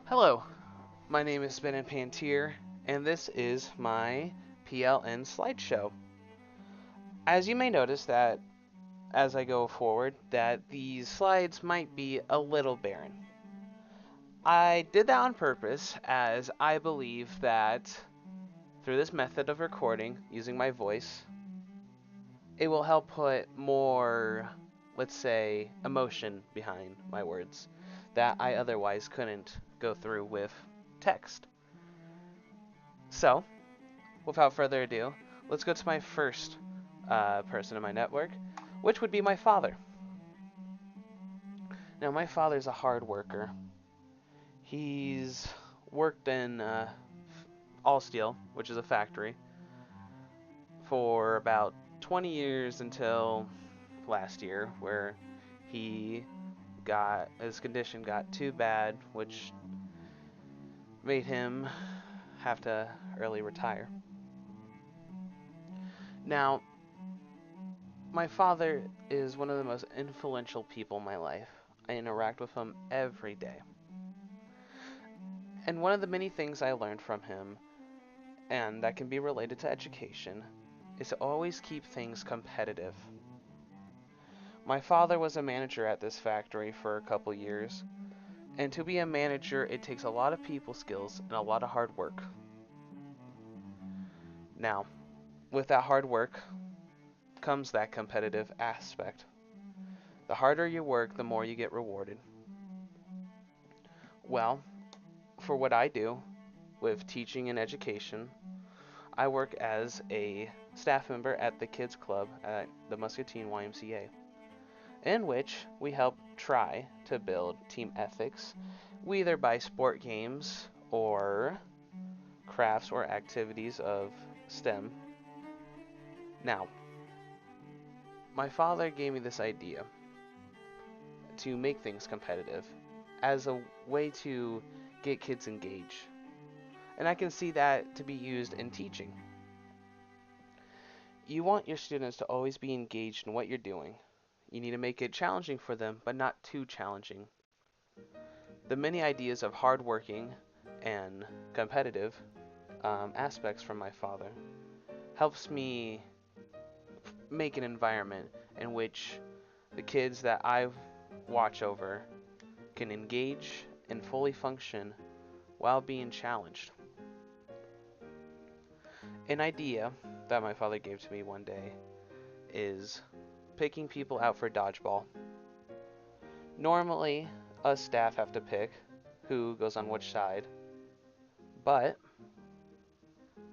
Hello, my name is Benen Pantier, and this is my PLN slideshow. As you may notice that as I go forward, that these slides might be a little barren. I did that on purpose as I believe that through this method of recording using my voice, it will help put more, let's say, emotion behind my words that I otherwise couldn't go through with text. So, without further ado, let's go to my first person in my network, which would be my father. Now, my father's a hard worker. He's worked in All Steel, which is a factory, for about 20 years until last year, where he got his condition got too bad, which made him have to early retire. Now, my father is one of the most influential people in my life. I interact with him every day. And one of the many things I learned from him, and that can be related to education, is to always keep things competitive. My father was a manager at this factory for a couple years, and to be a manager, it takes a lot of people skills and a lot of hard work. Now, with that hard work comes that competitive aspect. The harder you work, the more you get rewarded. Well, for what I do with teaching and education, I work as a staff member at the Kids Club at the Muscatine YMCA, in which we help try to build team ethics, either by sport games or crafts or activities of STEM. Now, my father gave me this idea to make things competitive as a way to get kids engaged. And I can see that to be used in teaching. You want your students to always be engaged in what you're doing. You need to make it challenging for them, but not too challenging. The many ideas of hardworking and competitive aspects from my father helps me make an environment in which the kids that I watch over can engage and fully function while being challenged. An idea that my father gave to me one day is picking people out for dodgeball. Normally, us staff have to pick who goes on which side, but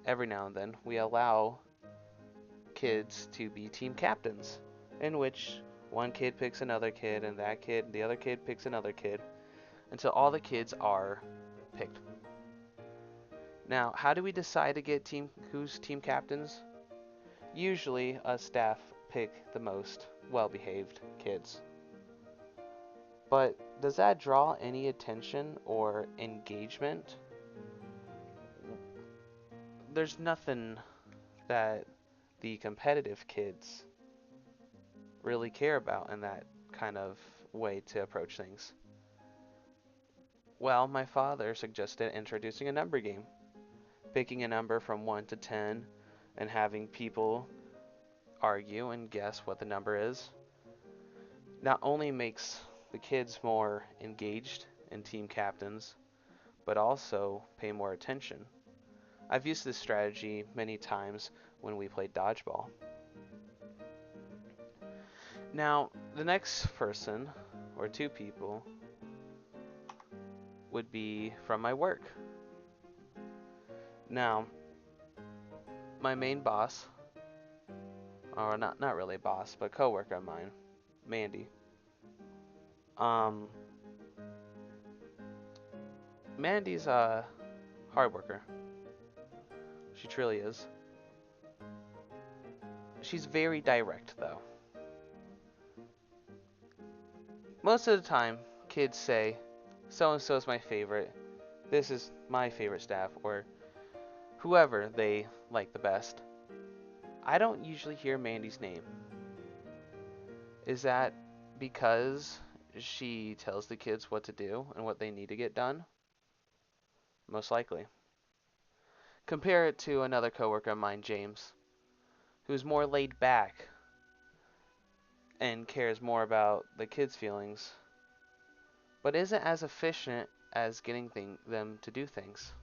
every now and then we allow kids to be team captains, in which one kid picks another kid, and the other kid picks another kid, until all the kids are picked. Now, how do we decide to get who's team captains? Usually, us staff pick the most well-behaved kids. But does that draw any attention or engagement? There's nothing that the competitive kids really care about in that kind of way to approach things. Well, my father suggested introducing a number game, picking a number from 1 to 10 and having people argue and guess what the number is. Not only makes the kids more engaged and team captains, but also pay more attention. I've used this strategy many times when we played dodgeball. Now, the next person, or two people, would be from my work. Now, my main boss, or not really boss, but coworker of mine, Mandy. Um, Mandy's a hard worker. She truly is. She's very direct, though. Most of the time, kids say, so and so is my favorite, this is my favorite staff, or whoever they like the best. I don't usually hear Mandy's name. Is that because she tells the kids what to do and what they need to get done? most likely. Compare it to another coworker of mine, James, who's more laid back and cares more about the kids' feelings, but isn't as efficient as getting them to do things.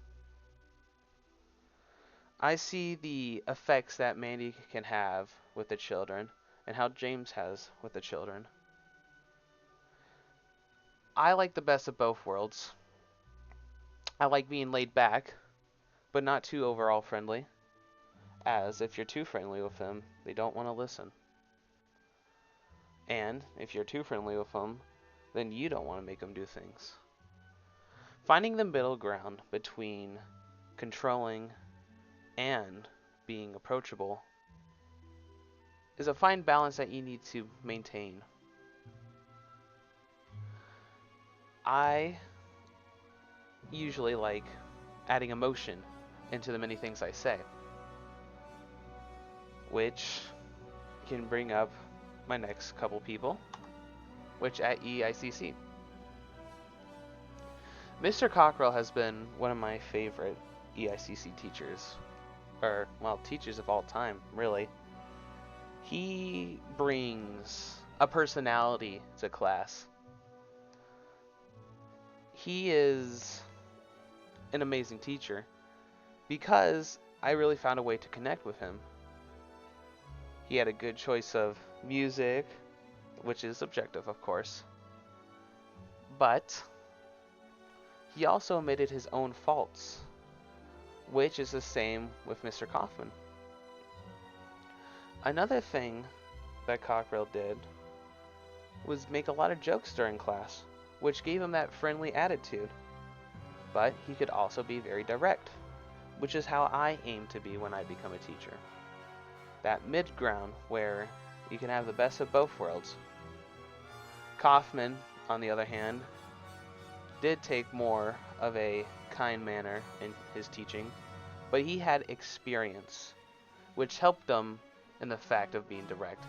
I see the effects that Mandy can have with the children and how James has with the children. I like the best of both worlds. I like being laid back, but not too overall friendly, as if you're too friendly with them, they don't want to listen. And if you're too friendly with them, then you don't want to make them do things. Finding the middle ground between controlling and being approachable is a fine balance that you need to maintain. I usually like adding emotion into the many things I say, which can bring up my next couple people, which at EICC. Mr. Cockrell has been one of my favorite EICC teachers, or, well, teachers of all time, really. He brings a personality to class. He is an amazing teacher because I really found a way to connect with him. He had a good choice of music, which is subjective, of course, but he also omitted his own faults, which is the same with Mr. Kaufman. Another thing that Cockrell did was make a lot of jokes during class, which gave him that friendly attitude. But he could also be very direct, which is how I aim to be when I become a teacher. That mid-ground where you can have the best of both worlds. Kaufman, on the other hand, did take more of a kind manner in his teaching, but he had experience, which helped him in the fact of being direct.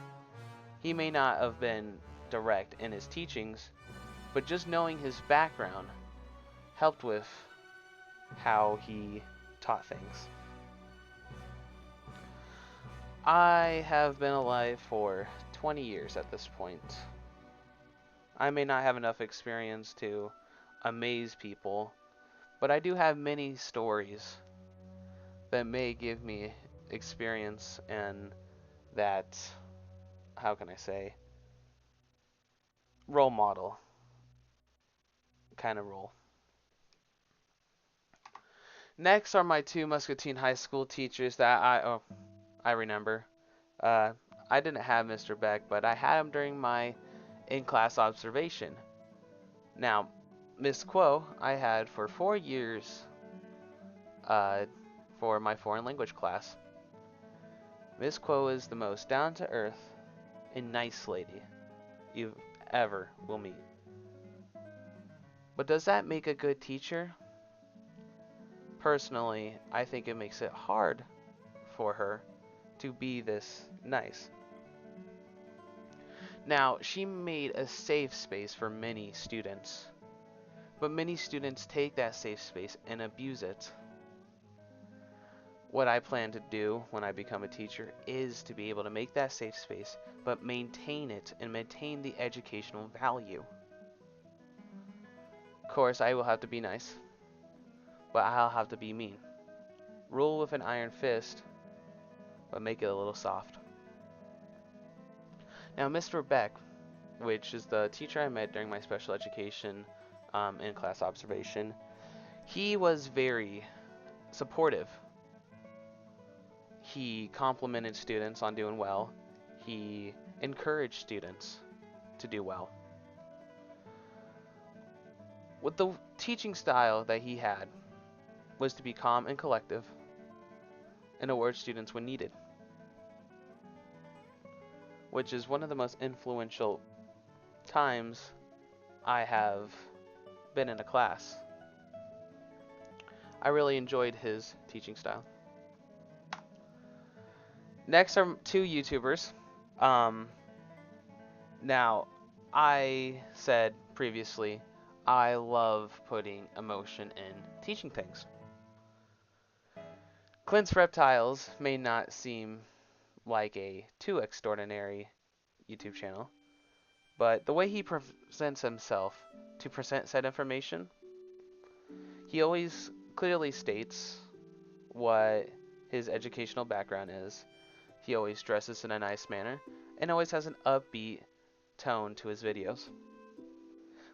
He may not have been direct in his teachings, but just knowing his background helped with how he taught things. I have been alive for 20 years at this point. I may not have enough experience to amaze people, but I do have many stories that may give me experience and that, how can I say, role model kind of role. Next are my two Muscatine High School teachers that I remember. I didn't have Mr. Beck, but I had him during my in-class observation. Now, Miss Quo I had for 4 years for my foreign language class. Miss Quo is the most down-to-earth and nice lady you ever will meet. But does that make a good teacher? Personally, I think it makes it hard for her to be this nice. Now, she made a safe space for many students, but many students take that safe space and abuse it. What I plan to do when I become a teacher is to be able to make that safe space, but maintain it and maintain the educational value. Of course, I will have to be nice, but I'll have to be mean. Rule with an iron fist, but make it a little soft. Now, Mr. Beck, which is the teacher I met during my special education in class observation, he was very supportive. He complimented students on doing well. He encouraged students to do well. With the teaching style that he had was to be calm and collective and award students when needed, which is one of the most influential times I have been in a class. I really enjoyed his teaching style. Next are two YouTubers. Now, I said previously I love putting emotion in teaching things. Clint's Reptiles may not seem like a too extraordinary YouTube channel, but the way he presents himself to present said information, he always clearly states what his educational background is. He always dresses in a nice manner and always has an upbeat tone to his videos,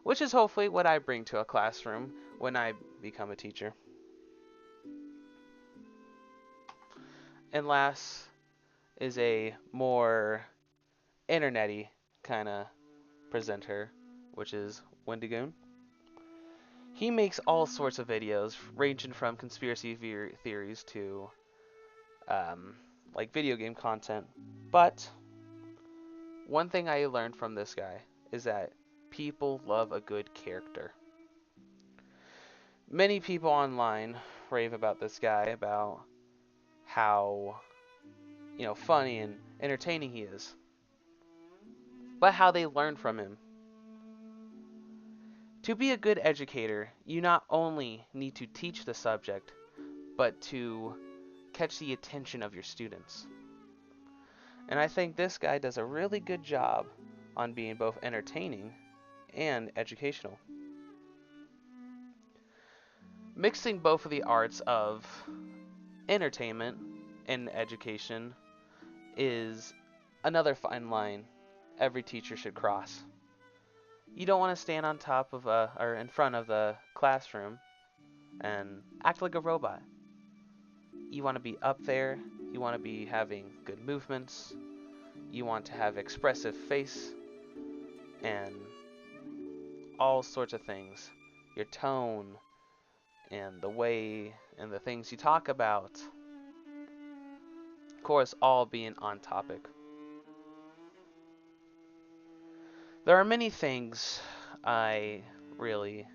which is hopefully what I bring to a classroom when I become a teacher. And last is a more internety kind of presenter, which is Wendigoon. He makes all sorts of videos, ranging from conspiracy theories to like video game content. But one thing I learned from this guy is that people love a good character. Many people online rave about this guy, about how funny and entertaining he is, but how they learn from him. To be a good educator, you not only need to teach the subject, but to catch the attention of your students. And I think this guy does a really good job on being both entertaining and educational. Mixing both of the arts of entertainment and education is another fine line every teacher should cross. You don't want to stand on top of or in front of the classroom and act like a robot. You want to be up there, you want to be having good movements, you want to have expressive face, and all sorts of things. Your tone, and the way, and the things you talk about. Of course, all being on topic. There are many things I really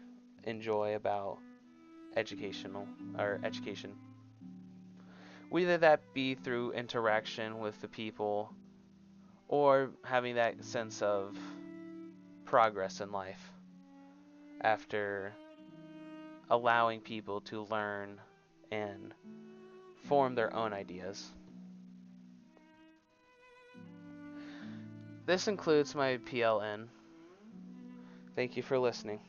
enjoy about education, whether that be through interaction with the people or having that sense of progress in life after allowing people to learn and form their own ideas. This includes my PLN. Thank you for listening.